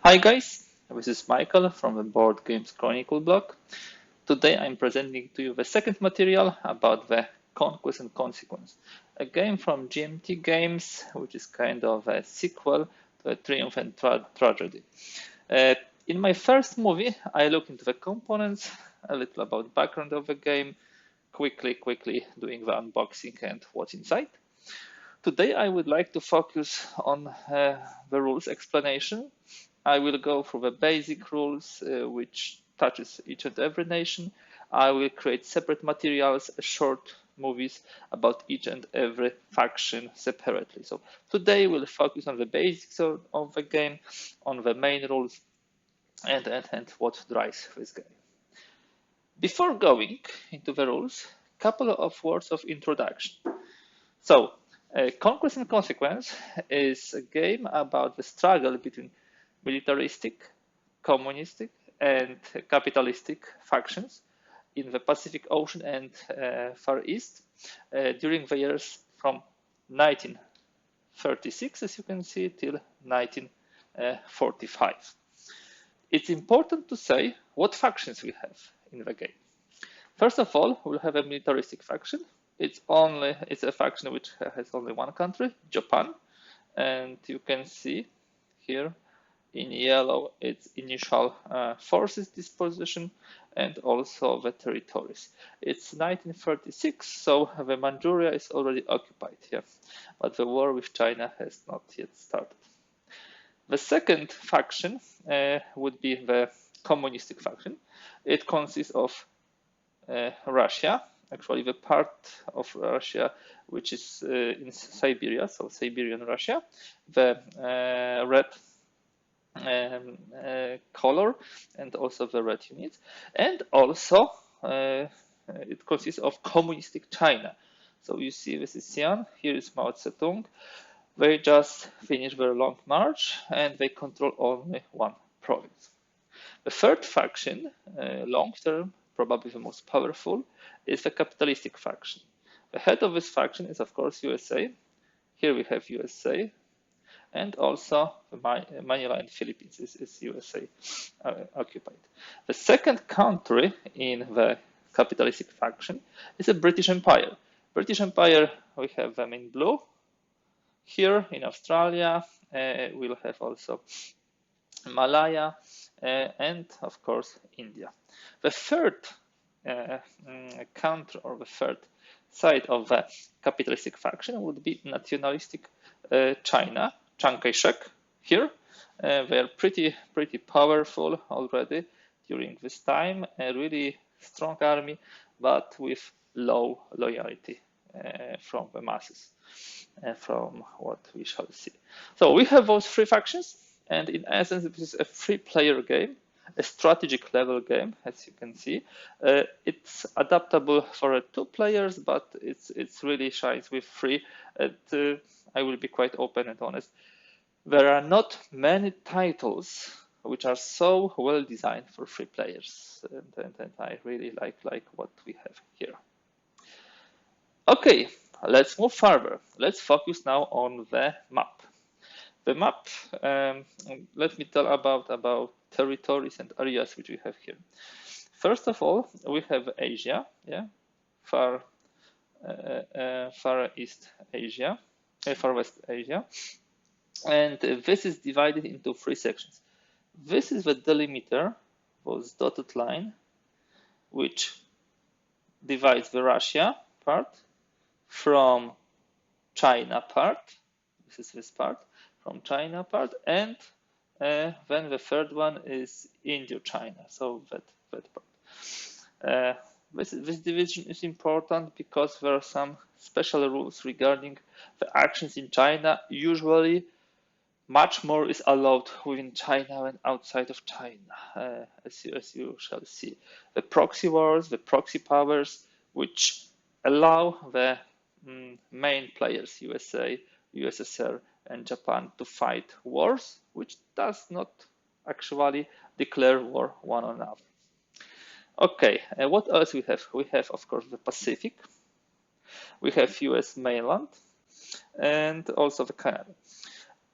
Hi guys, this is Michael from the Board Games Chronicle blog. Today I'm presenting to you the second material about the Conquest and Consequence, a game from GMT Games, which is kind of a sequel to a Triumph and Tragedy. In my first movie, I looked into the components, a little about background of the game, quickly doing the unboxing and what's inside. Today I would like to focus on the rules explanation. I will go through the basic rules, which touches each and every nation. I will create separate materials, short movies about each and every faction separately. So today we'll focus on the basics of the game, on the main rules, and what drives this game. Before going into the rules, couple of words of introduction. So, Conquest and Consequence is a game about the struggle between militaristic, communistic, and capitalistic factions in the Pacific Ocean and Far East during the years from 1936, as you can see, till 1945. It's important to say what factions we have in the game. First of all, we'll have a militaristic faction. It's a faction which has only one country, Japan, and you can see here in yellow its initial forces disposition and also the territories. It's 1936, so the Manchuria is already occupied here, but the war with China has not yet started. The second faction would be the communistic faction. It consists of Russia, actually the part of Russia which is in Siberia, so Siberian Russia, the red color and also the red units, and also it consists of communistic China. So you see this is Xi'an, here is Mao Zedong. They just finished their long march and they control only one province. The third faction, long term, probably the most powerful, is the capitalistic faction. The head of this faction is of course USA. Here we have USA, and also Manila and Philippines is USA occupied. The second country in the capitalistic faction is the British Empire. British Empire, we have them in blue. Here in Australia, we'll have also Malaya, and of course India. The third country, or the third side of the capitalistic faction, would be nationalistic China, Chiang Kai-shek. Here, they are pretty powerful already during this time, a really strong army, but with low loyalty from the masses, from what we shall see. So we have those three factions. And in essence, this is a three-player game, a strategic level game, as you can see. It's adaptable for 2 players, but it's really shines with 3. And I will be quite open and honest. There are not many titles which are so well designed for 3 players, and I really like what we have here. Okay, let's move further. Let's focus now on the map. The map, let me tell about territories and areas which we have here. First of all, we have Asia, far East Asia, Far West Asia, and this is divided into 3 sections. This is the delimiter, was dotted line, which divides the Russia part from China part. This is this part. From China part, and then the third one is Indochina, so that part. This division is important because there are some special rules regarding the actions in China. Usually, much more is allowed within China than outside of China, as you shall see. The proxy wars, the proxy powers, which allow the main players, USA, USSR, and Japan, to fight wars, which does not actually declare war one on another. Okay, what else we have? We have, of course, the Pacific. We have US mainland, and also the Canada.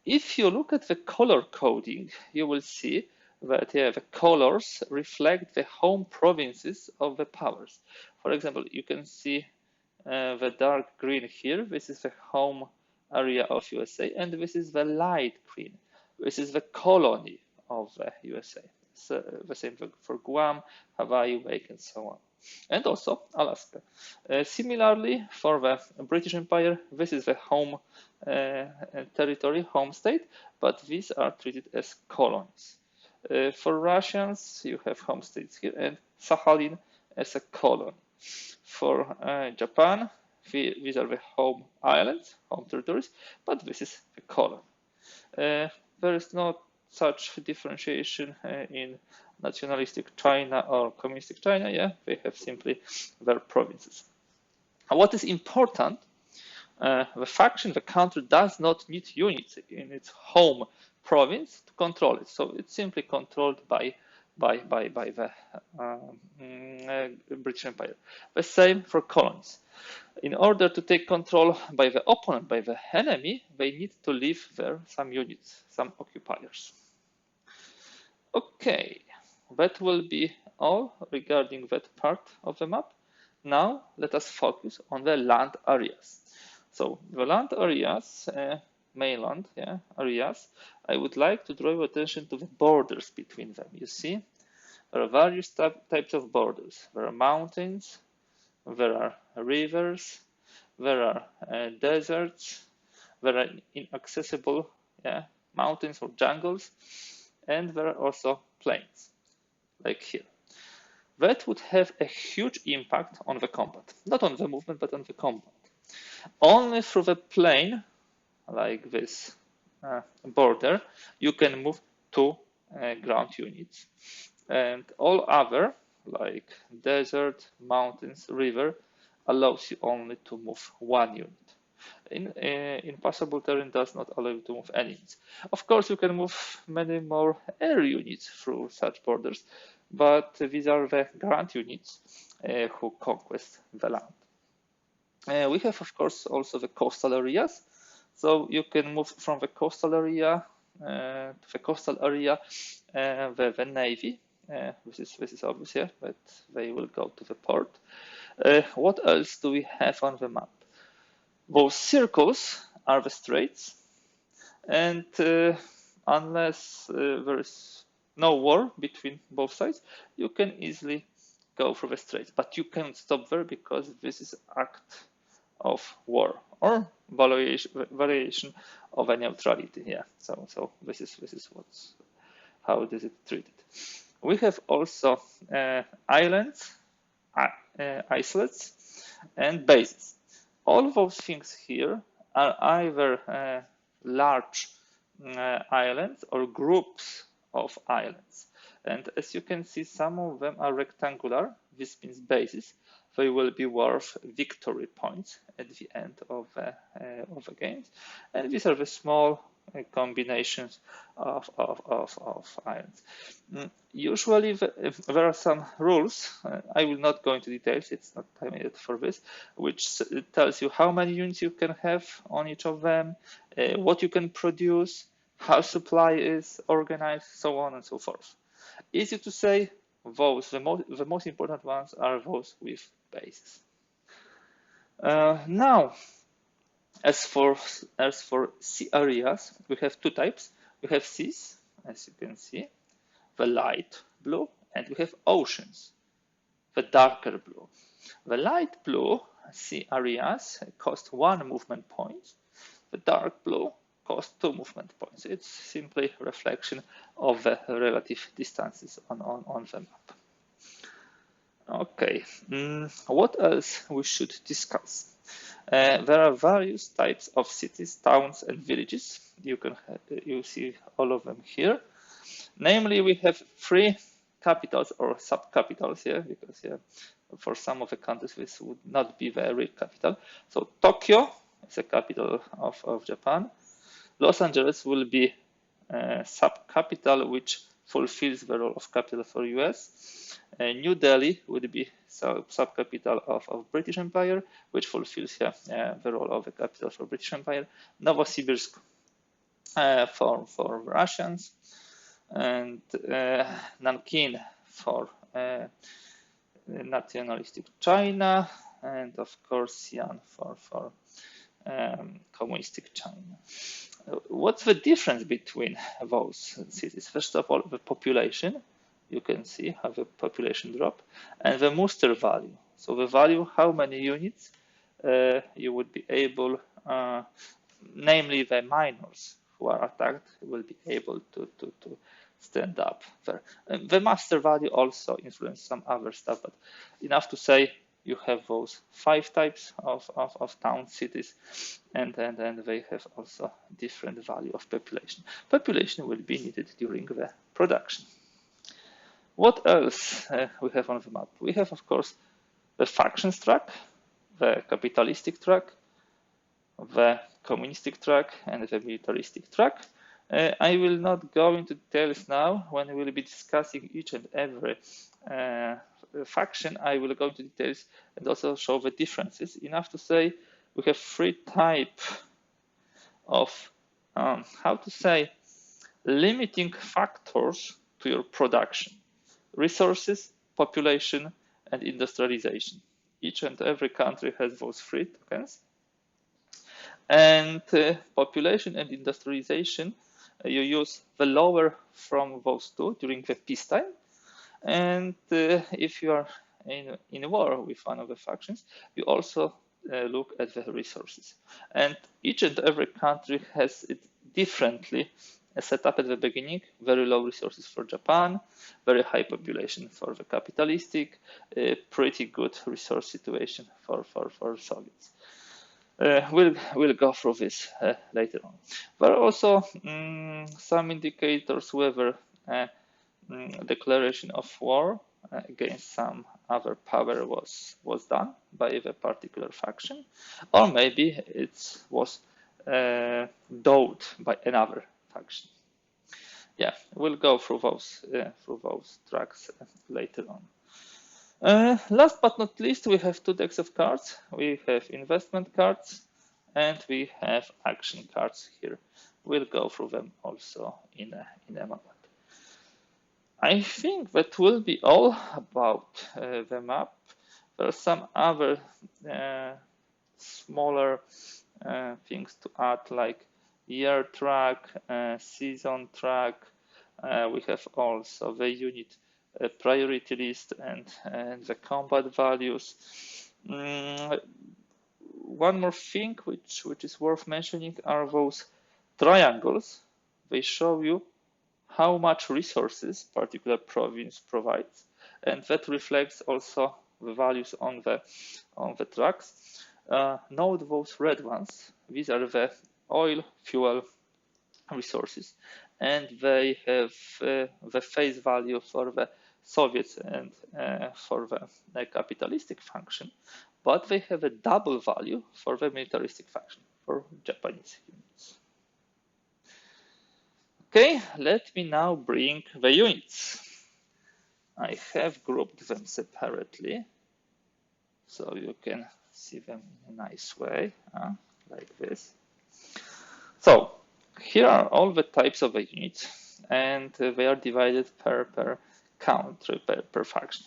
If you look at the color coding, you will see that the colors reflect the home provinces of the powers. For example, you can see the dark green here. This is the home area of USA, and this is the light green. This is the colony of the USA. So the same for Guam, Hawaii, Wake, and so on, and also Alaska. Similarly, for the British Empire, this is the home territory, home state, but these are treated as colonies. For Russians, you have home states here, and Sakhalin as a colony. For Japan, these are the home islands, home territories, but this is a colony. There is no such differentiation in nationalistic China or communistic China. Yeah, they have simply their provinces. What is important, the faction, the country does not need units in its home province to control it. So it's simply controlled by the British Empire. The same for colonies. In order to take control by the opponent, by the enemy, they need to leave there some units, some occupiers. Okay, that will be all regarding that part of the map. Now let us focus on the land areas. So the land areas, mainland areas, I would like to draw your attention to the borders between them. You see, there are various types of borders. There are mountains, there are rivers, there are deserts, there are inaccessible mountains or jungles, and there are also plains, like here. That would have a huge impact on the combat, not on the movement, but on the combat. Only through the plain, like this border, you can move two ground units. And all other, like desert, mountains, river, allows you only to move one unit. Impassable terrain does not allow you to move any units. Of course, you can move many more air units through such borders, but these are the ground units who conquest the land. We have, of course, also the coastal areas. So you can move from the coastal area to the coastal area, the navy. This is obvious here, but they will go to the port. What else do we have on the map? Those circles are the straits, and unless there is no war between both sides, you can easily go through the straits. But you can't stop there because this is act of war or variation of a neutrality. Yeah. So this is how this is treated. We have also islands, islets, and bases. All of those things here are either large islands or groups of islands. And as you can see, some of them are rectangular. This means bases. They will be worth victory points at the end of the games. And these are the small combinations of islands. Usually there are some rules. I will not go into details, it's not time yet for this, which tells you how many units you can have on each of them, what you can produce, how supply is organized, so on and so forth. Easy to say, the most important ones are those with bases. Now, as for sea areas, we have two types. We have seas, as you can see, the light blue, and we have oceans, the darker blue. The light blue sea areas cost 1 movement point. The dark blue cost 2 movement points. It's simply a reflection of the relative distances on the map. Okay, what else we should discuss? There are various types of cities, towns, and villages. You see all of them here. Namely, we have 3 capitals or sub-capitals here, because for some of the countries this would not be the real capital. So Tokyo is the capital of Japan. Los Angeles will be a sub-capital which fulfills the role of capital for US. New Delhi would be sub-capital of British Empire, which fulfills the role of the capital for British Empire. Novosibirsk for Russians, and Nankin for nationalistic China, and of course Xi'an for communistic China. What's the difference between those cities? First of all, the population. You can see how the population drop, and the muster value. So the value, how many units you would be able, namely the minors who are attacked, will be able to stand up there. And the master value also influences some other stuff, but enough to say you have those 5 types of town cities, and they have also different value of population. Population will be needed during the production. What else we have on the map? We have, of course, the factions track, the capitalistic track, the communistic track, and the militaristic track. I will not go into details now. When we will be discussing each and every faction, I will go into details and also show the differences. Enough to say we have 3 types of, how to say, limiting factors to your production: resources, population, and industrialization. Each and every country has those 3 tokens. And population and industrialization, you use the lower from those 2 during the peacetime. And if you are in war with one of the factions, you also look at the resources. And each and every country has it differently set up at the beginning. Very low resources for Japan, very high population for the capitalistic, pretty good resource situation for Soviets. We'll go through this later on. There are also some indicators whether declaration of war against some other power was done by a particular faction, or maybe it was dowed by another faction. Yeah, we'll go through those tracks later on. Last but not least, we have 2 decks of cards. We have investment cards and we have action cards here. We'll go through them also in a moment. I think that will be all about the map. There are some other smaller things to add, like year track, season track. We have also the unit priority list and the combat values. One more thing which is worth mentioning are those triangles. They show you how much resources particular province provides, and that reflects also the values on the tracks. Note those red ones. These are the oil, fuel resources, and they have the face value for the Soviets and for the capitalistic faction, but they have a double value for the militaristic faction, for Japanese units. Okay, let me now bring the units. I have grouped them separately, so you can see them in a nice way, like this. So here are all the types of the units, and they are divided per country, per faction.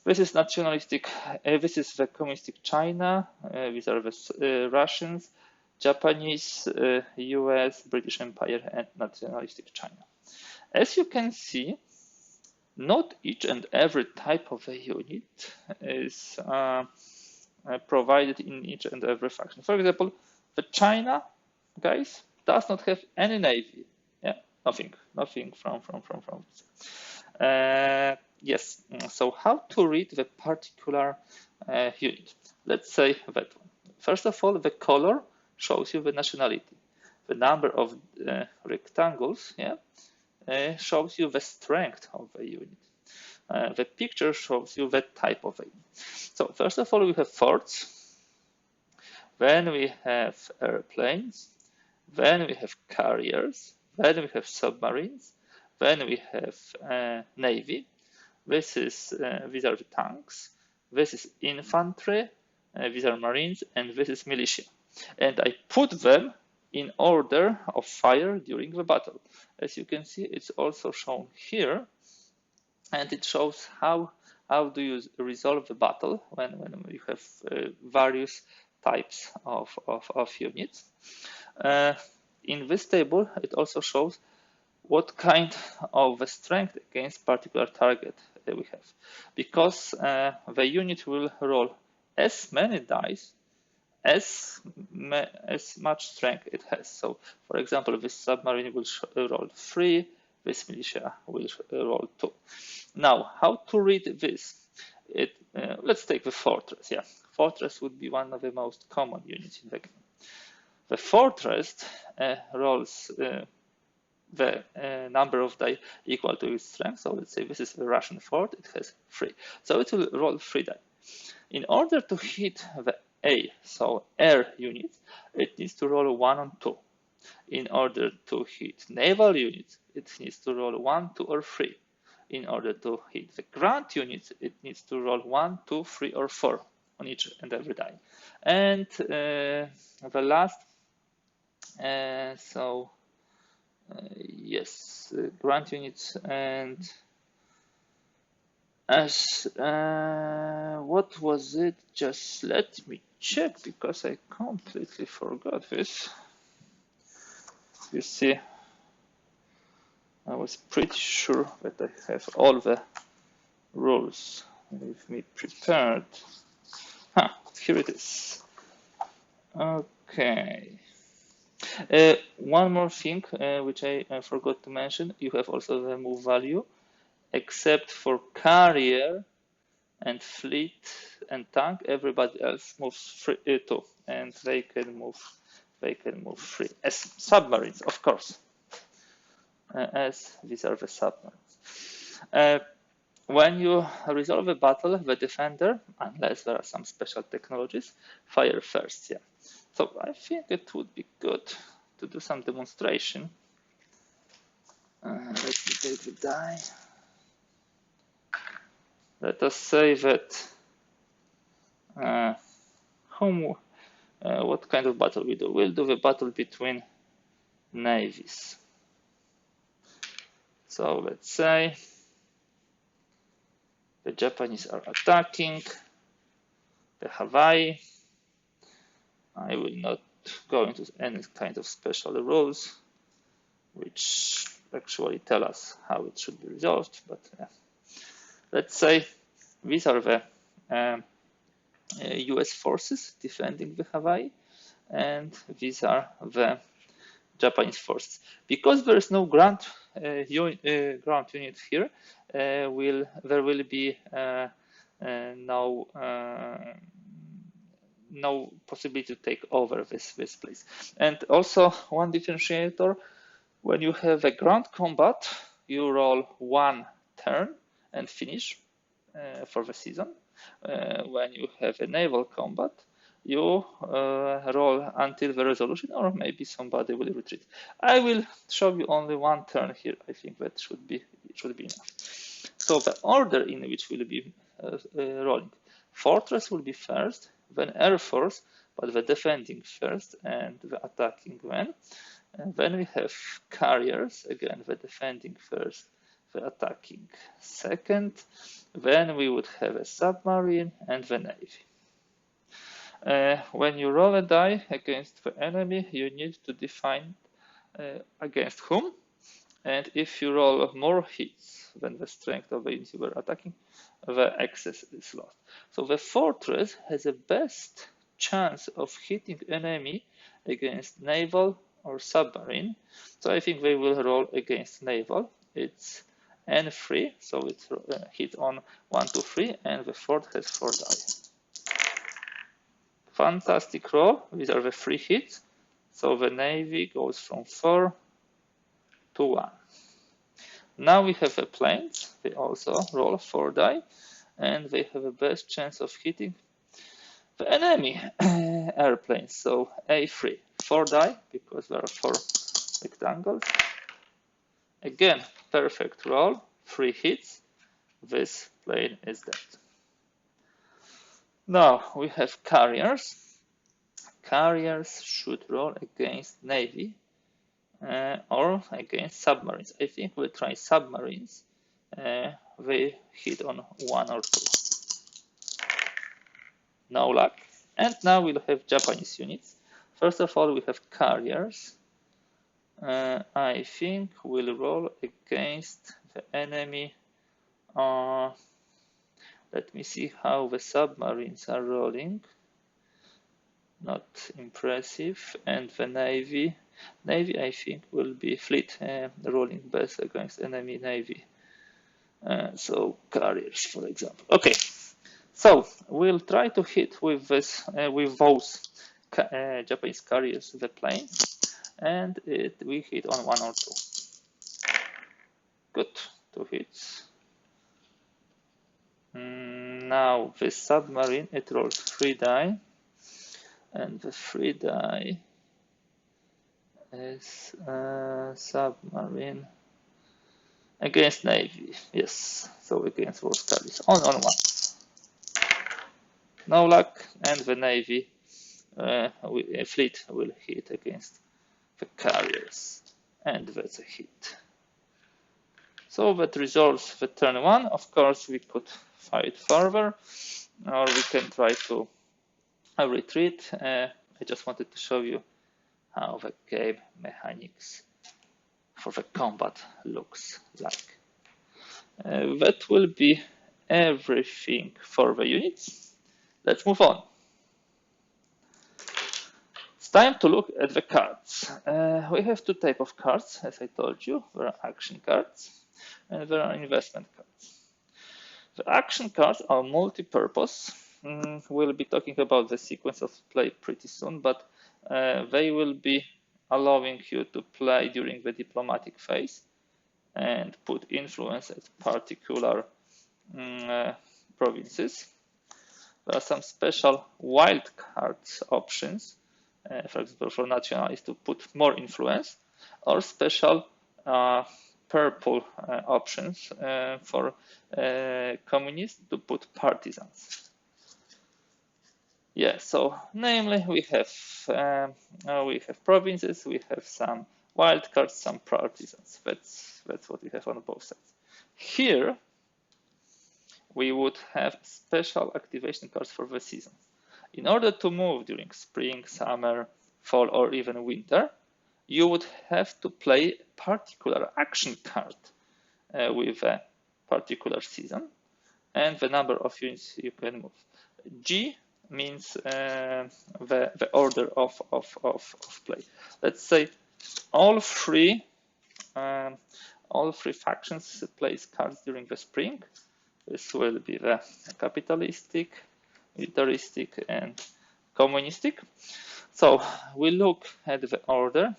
This is nationalistic. This is the communistic China. These are the Russians, Japanese, US, British Empire, and nationalistic China. As you can see, not each and every type of a unit is provided in each and every faction. For example, the China guys does not have any navy. Yeah, nothing from this. Yes. So how to read the particular unit? Let's say that one. First of all, the color shows you the nationality. The number of rectangles, shows you the strength of the unit. The picture shows you the type of a unit. So first of all, we have forts. Then we have airplanes. Then we have carriers. Then we have submarines. Then we have navy. These are the tanks. This is infantry. These are marines, and this is militia. And I put them in order of fire during the battle. As you can see, it's also shown here, and it shows how do you resolve the battle when you have various types of units. In this table, it also shows what kind of strength against particular target we have, because the unit will roll as many dice as much strength it has. So, for example, this submarine will roll 3, this militia will roll 2. Now, how to read this? Let's take the fortress. Yeah, fortress would be one of the most common units in the game. The fortress rolls the number of die equal to its strength. So let's say this is a Russian fort, it has 3. So it will roll 3 die. In order to hit the A, so air unit, it needs to roll 1 and 2. In order to hit naval units, it needs to roll 1, 2, or 3. In order to hit the ground units, it needs to roll 1, 2, 3, or 4 on each and every die. And the last, yes, ground units and as what was it? Just let me check because I completely forgot this. You see, I was pretty sure that I have all the rules with me prepared. Here it is. Okay. One more thing which I forgot to mention, you have also the move value, except for carrier and fleet and tank, everybody else moves too, and they can move free. As submarines, of course, as these are the submarines. When you resolve a battle, the defender, unless there are some special technologies, fire first. Yeah. So I think it would be good to do some demonstration. Let me take the die. Let us say that what kind of battle we do? We'll do the battle between navies. So let's say the Japanese are attacking the Hawaii. I will not go into any kind of special rules, which actually tell us how it should be resolved. But let's say these are the US forces defending the Hawaii, and these are the Japanese forces. Because there is no ground unit here, there will be no possibility to take over this place. And also one differentiator, when you have a ground combat, you roll 1 turn and finish for the season. When you have a naval combat, you roll until the resolution, or maybe somebody will retreat. I will show you only 1 turn here. I think that should be enough. So the order in which we'll be rolling: fortress will be first, then air force, but the defending first and the attacking then. And then we have carriers, again the defending first, the attacking second. Then we would have a submarine and the navy. When you roll a die against the enemy, you need to define against whom. And if you roll more hits than the strength of the unit you were attacking, the excess is lost. So the fortress has the best chance of hitting enemy against naval or submarine. So I think they will roll against naval. It's N3, so it's hit on 1, 2, 3, and the fort has 4 die. Fantastic roll. These are the 3 hits. So the navy goes from 4 to 1. Now we have the planes. They also roll 4 die, and they have the best chance of hitting the enemy airplanes. So A3, 4 die, because there are 4 rectangles. Again, perfect roll, 3 hits. This plane is dead. Now we have carriers. carriers should roll against Navy or against submarines. I think we'll try submarines. They hit on 1 or 2. No luck. And now we'll have Japanese units. First of all, we have carriers. I think we'll roll against the enemy. Let me see how the submarines are rolling. Not impressive. And the Navy. Navy, I think, will be fleet rolling best against enemy Navy. So carriers, for example. Okay, so we'll try to hit with this, with those Japanese carriers, the planes, and we hit on 1 or 2. Good, 2 hits. Now the submarine, it rolls 3 die, and the 3 die is submarine against Navy. Yes, so against those carriers on 1. No luck, and the Navy fleet will hit against the carriers, and that's a hit. So that resolves the turn 1. Of course, we could fight further, or we can try to retreat. I just wanted to show you how the game mechanics for the combat looks like. That will be everything for the units. Let's move on. It's time to look at the cards. We have 2 types of cards, as I told you. There are action cards and there are investment cards. The action cards are multi-purpose. We'll be talking about the sequence of play pretty soon, but they will be allowing you to play during the diplomatic phase and put influence at particular provinces. There are some special wild cards options, for example, for nationalists to put more influence, or special purple options for communists to put partisans. Yeah, so namely we have provinces, we have some wild cards, some partisans. That's what we have on both sides. Here we would have special activation cards for the season. In order to move during spring, summer, fall, or even winter, you would have to play a particular action card with a particular season and the number of units you can move. G means the order of play. Let's say all three factions place cards during the spring. This will be the capitalistic, militaristic, and communistic. So we look at the order.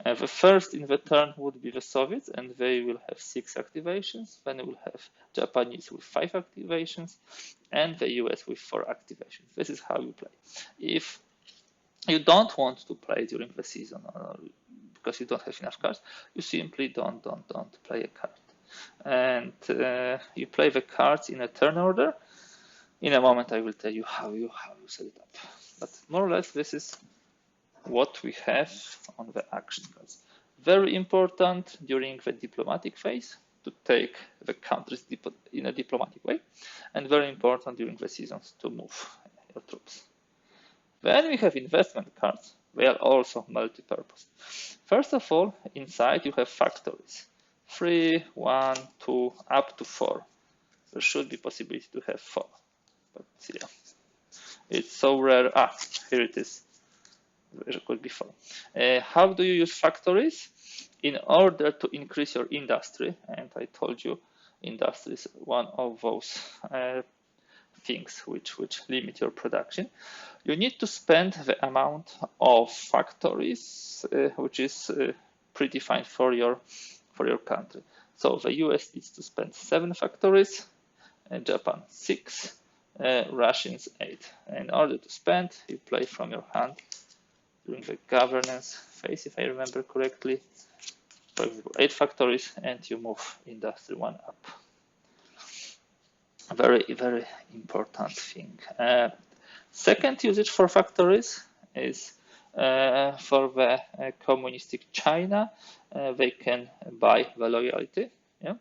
The first in the turn would be the Soviets, and they will have 6 activations. Then we'll have Japanese with 5 activations, and the US with 4 activations. This is how you play. If you don't want to play during the season because you don't have enough cards, you simply don't play a card. And you play the cards in a turn order. In a moment, I will tell you how you set it up. But more or less, this is what we have on the action cards. Very important during the diplomatic phase to take the countries in a diplomatic way, and very important during the seasons to move your troops. Then we have investment cards. They are also multi-purpose. First of all, inside you have factories. 3, 1, 2, up to 4. There should be possibility to have 4. But yeah, it's so rare. Here it is. There could be 4. How do you use factories? In order to increase your industry, and I told you industry is one of those things which limit your production, you need to spend the amount of factories which is predefined for your country. So the US needs to spend 7 factories, Japan 6, Russians 8. In order to spend, you play from your hand during the governance phase, if I remember correctly. For example, 8 factories, and you move industry 1 up. Very, very important thing. Second usage for factories is for the communistic China. They can buy the loyalty, yeah?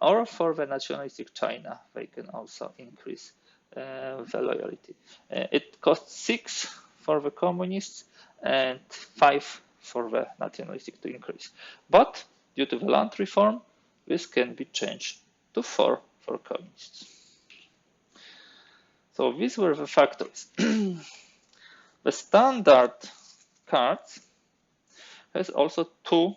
Or for the nationalistic China, they can also increase the loyalty. It costs 6 for the communists and 5 for the nationalistic to increase. But due to the land reform, this can be changed to 4 for communists. So these were the factors. The standard cards has also 2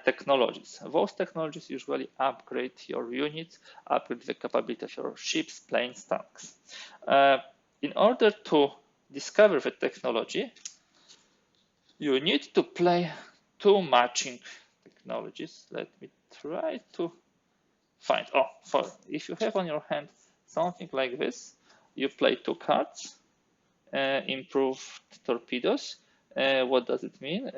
technologies. Those technologies usually upgrade your units, upgrade the capability of your ships, planes, tanks. In order to discover the technology, you need to play 2 matching technologies. Let me try to find. If you have on your hand something like this, you play 2 cards, improved torpedoes. What does it mean?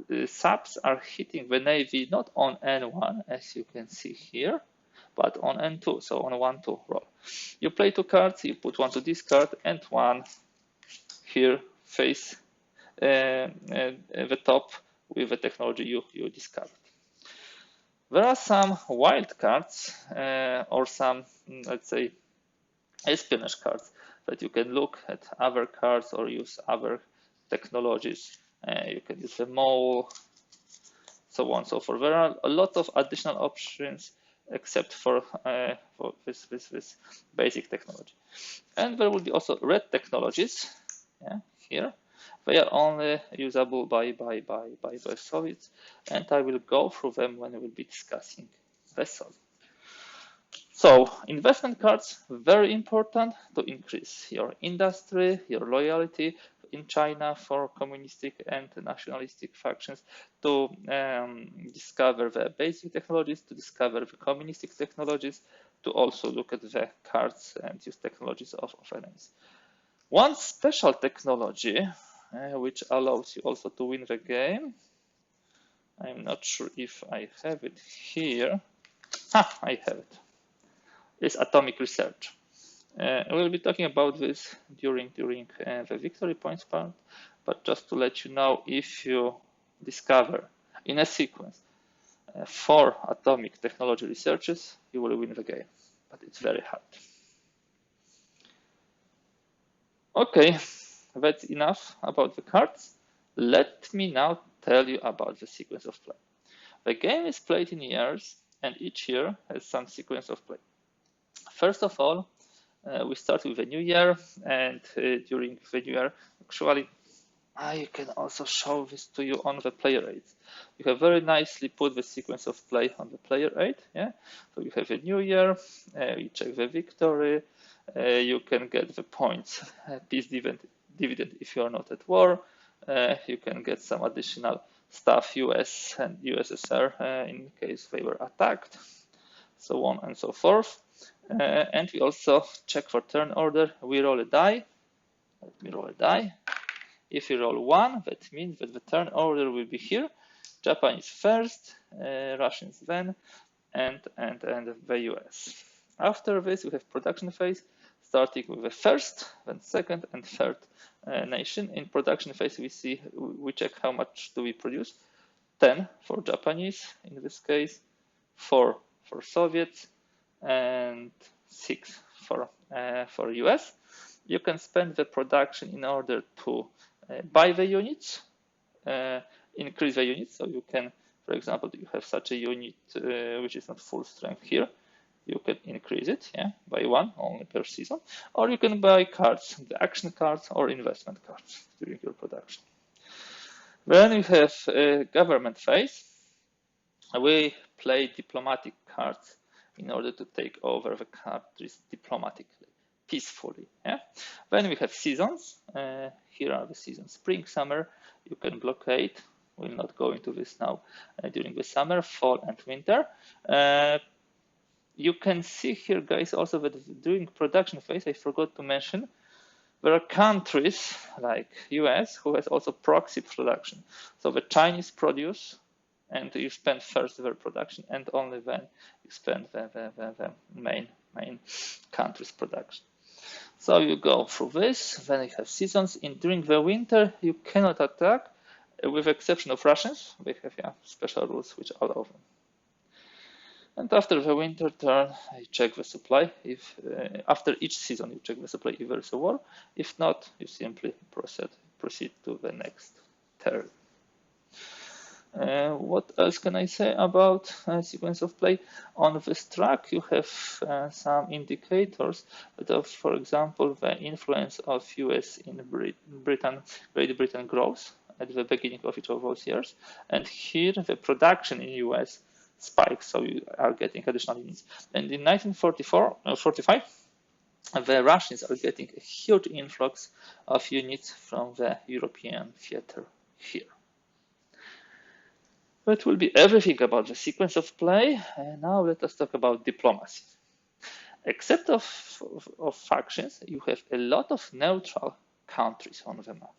The subs are hitting the Navy not on N1, as you can see here, but on N2, so on a 1-2 roll. You play 2 cards, you put 1 to this card, and 1 here face the top with the technology you discovered. There are some wild cards or some, let's say, espionage cards that you can look at other cards or use other technologies. You can use the mole, so on and so forth. There are a lot of additional options except for this basic technology. And there will be also red technologies, here. They are only usable by the Soviets, and I will go through them when we will be discussing the Soviets. So investment cards, very important to increase your industry, your loyalty in China for communistic and nationalistic factions, to discover the basic technologies, to discover the communistic technologies, to also look at the cards and use technologies of enemies. One special technology which allows you also to win the game, I'm not sure if I have it here. I have it. Is atomic research. We'll be talking about this during the victory points part, but just to let you know, if you discover in a sequence 4 atomic technology researches, you will win the game, but it's very hard. Okay, that's enough about the cards. Let me now tell you about the sequence of play. The game is played in years, and each year has some sequence of play. First of all, we start with the new year, and during the new year, actually, I can also show this to you on the player aids. You have very nicely put the sequence of play on the player aid. Yeah, so you have a new year, you check the victory, you can get the points, peace dividend if you are not at war. You can get some additional stuff, US and USSR, in case they were attacked, so on and so forth. And we also check for turn order. We roll a die. Let me roll a die. If you roll 1, that means that the turn order will be here. Japanese first, Russians then, and the US. After this, we have production phase, starting with the first, then second, and third nation. In production phase, we check how much do we produce. 10 for Japanese in this case, 4 for Soviets, and 6 for US. You can spend the production in order to buy the units, increase the units. So you can, for example, you have such a unit which is not full strength here. You can increase it, by 1 only per season, or you can buy cards, the action cards or investment cards during your production. Then we have government phase. We play diplomatic cards in order to take over the countries diplomatically, peacefully. Then we have seasons. Here are the seasons: spring, summer. You can blockade. We'll not go into this now. During the summer, fall, and winter. You can see here, guys, also that during production phase, I forgot to mention, there are countries like US who has also proxy production. So the Chinese produce, and you spend first their production, and only then you spend the main country's production. So you go through this, then you have seasons. During the winter, you cannot attack, with exception of Russians. They have special rules which allow them. And after the winter turn, you check the supply. If after each season you check the supply if there is a war. If not, you simply proceed to the next turn. What else can I say about sequence of play? On this track, you have some indicators of, for example, the influence of US in Great Britain grows at the beginning of each of those years. And here, the production in US spikes, so you are getting additional units. And in 1945, the Russians are getting a huge influx of units from the European theater here. That will be everything about the sequence of play. And now let us talk about diplomacy. Except of factions, you have a lot of neutral countries on the map.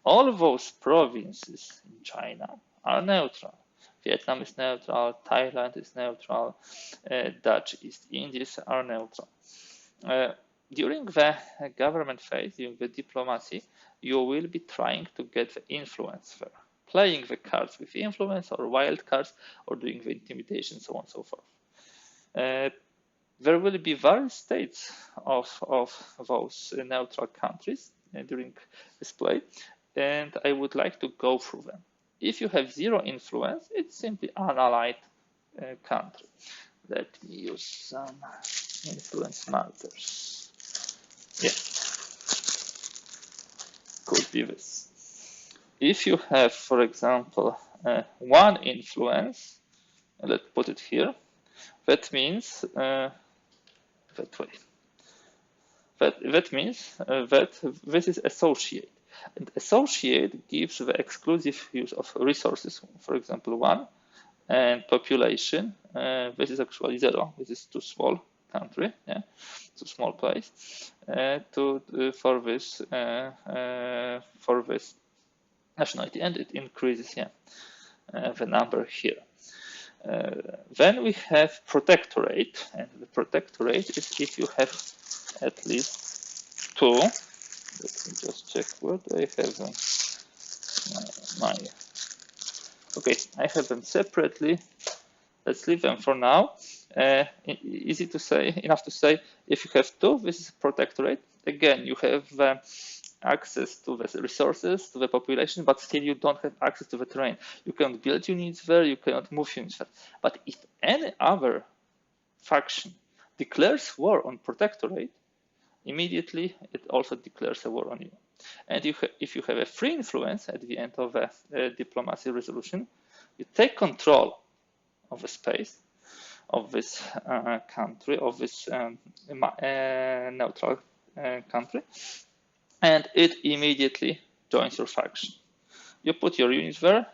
All of those provinces in China are neutral. Vietnam is neutral, Thailand is neutral, Dutch East Indies are neutral. During the government phase, during the diplomacy, you will be trying to get the influence there, playing the cards with influence or wild cards, or doing the intimidation, so on and so forth. There will be various states of those neutral countries during this play, and I would like to go through them. If you have zero influence, it's simply an allied country. Let me use some influence markers. Yeah, could be this. If you have, for example, one influence, let's put it here, that means that way. That means that this is associate. And associate gives the exclusive use of resources, for example, 1, and population. This is actually 0. This is too small country, too small place for this nationality, and it increases the number here. Then we have protectorate, and the protectorate is if you have at least 2. Let me just check what I have them. Okay, I have them separately. Let's leave them for now. Easy to say, enough to say, if you have 2, this is protectorate. Again, you have access to the resources, to the population, but still you don't have access to the terrain. You cannot build units there, you cannot move units there. But if any other faction declares war on protectorate, immediately it also declares a war on you. And if you have a free influence at the end of a diplomacy resolution, you take control of the space of this country, of this neutral country, and it immediately joins your faction. You put your units there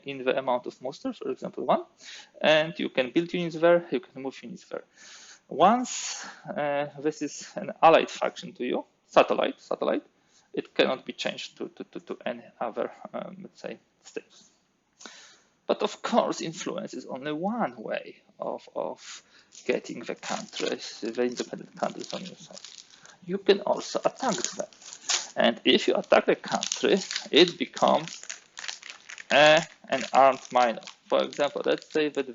in the amount of musters, for example, 1, and you can build units there, you can move units there. Once this is an allied faction to you, satellite, it cannot be changed to any other, let's say, state. But of course, influence is only one way of getting the countries, the independent countries on your side. You can also attack them. And if you attack a country, it becomes an armed minor. For example, let's say that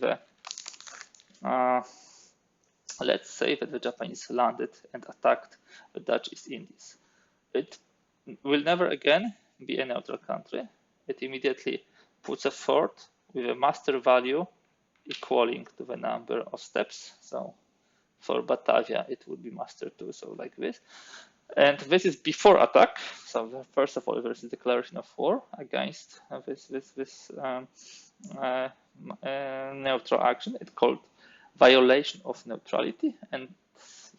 the Japanese landed and attacked the Dutch East Indies. It will never again be a neutral country. It immediately puts a fort with a master value equaling to the number of steps. So for Batavia, it would be master 2, so like this. And this is before attack. So first of all, there is a declaration of war against this neutral action. It's called violation of neutrality, and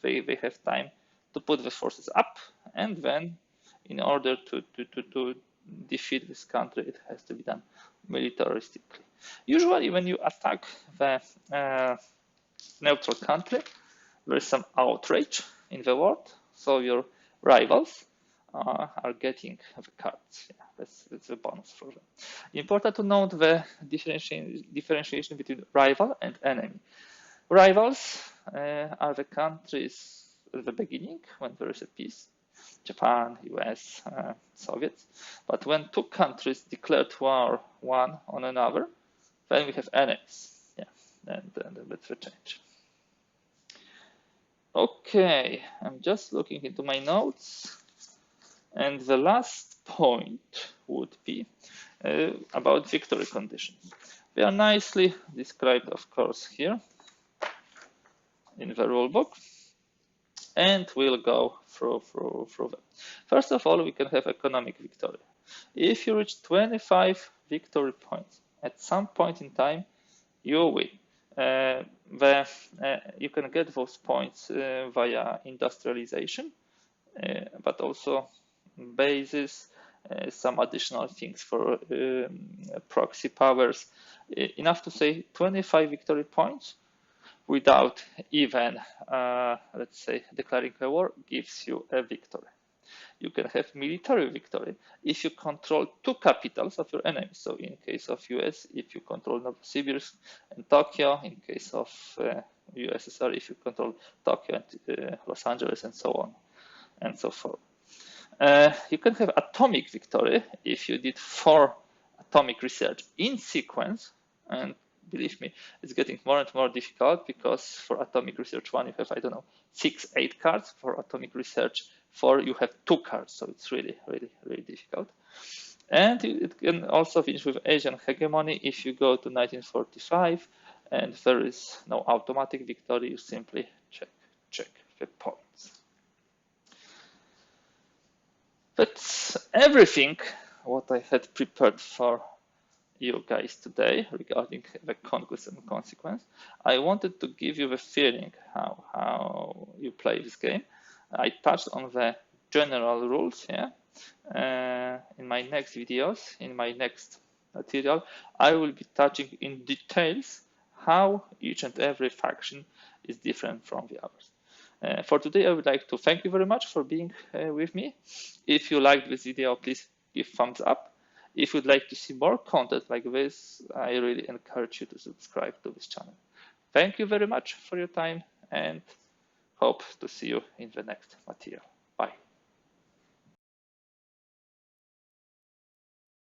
they have time to put the forces up, and then in order to defeat this country, it has to be done militaristically. Usually when you attack the neutral country, there is some outrage in the world, so your rivals are getting the cards. That's a bonus for them. Important to note the differentiation between rival and enemy. Rivals are the countries at the beginning when there is a peace, Japan, US, Soviets. But when two countries declared war one on another, then we have enemies. Yeah, and that's the change. Okay, I'm just looking into my notes. And the last point would be about victory conditions. They are nicely described, of course, here in the rulebook. And we'll go through them. First of all, we can have economic victory. If you reach 25 victory points at some point in time, you win. You can get those points via industrialization, but also bases, some additional things for proxy powers. Enough to say 25 victory points without even, let's say, declaring a war gives you a victory. You can have military victory if you control two capitals of your enemies. So in case of US, if you control Novosibirsk and Tokyo, in case of USSR, if you control Tokyo and Los Angeles, and so on and so forth. You can have atomic victory if you did 4 atomic research in sequence, and believe me, it's getting more and more difficult because for atomic research 1 you have, I don't know, 6, 8 cards. For atomic research 4 you have 2 cards, so it's really difficult. And it can also finish with Asian hegemony if you go to 1945 and there is no automatic victory, you simply check the points. That's everything what I had prepared for you guys today regarding the Conquest and Consequence. I wanted to give you the feeling how you play this game. I touched on the general rules here. In my next videos, in my next material, I will be touching in details how each and every faction is different from the others. For today, I would like to thank you very much for being with me. If you liked this video, please give thumbs up. If you'd like to see more content like this, I really encourage you to subscribe to this channel. Thank you very much for your time and hope to see you in the next material.